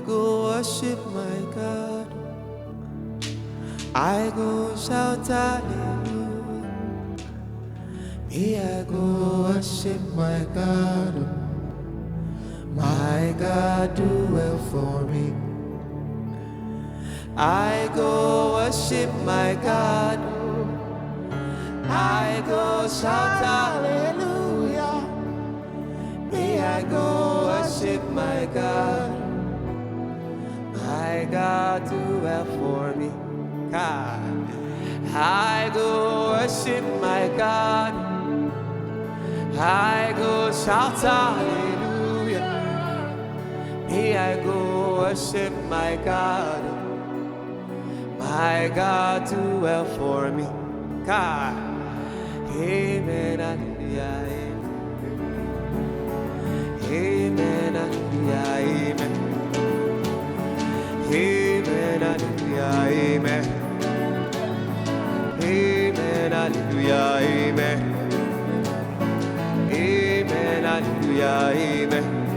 go worship my God. I go shout hallelujah. Me, I go worship my God. My God do well for me. I go worship my God. I go shout hallelujah. Me, I go worship my God. My God do well for me. God. I go worship my God. I go shout hallelujah. Me, I go worship my God. My God do well for me. God. Amen. Hallelujah. Amen. Hallelujah. Amen. Amen. Hallelujah. Amen. Amen. Hallelujah. Amen. Amen. Hallelujah. Amen.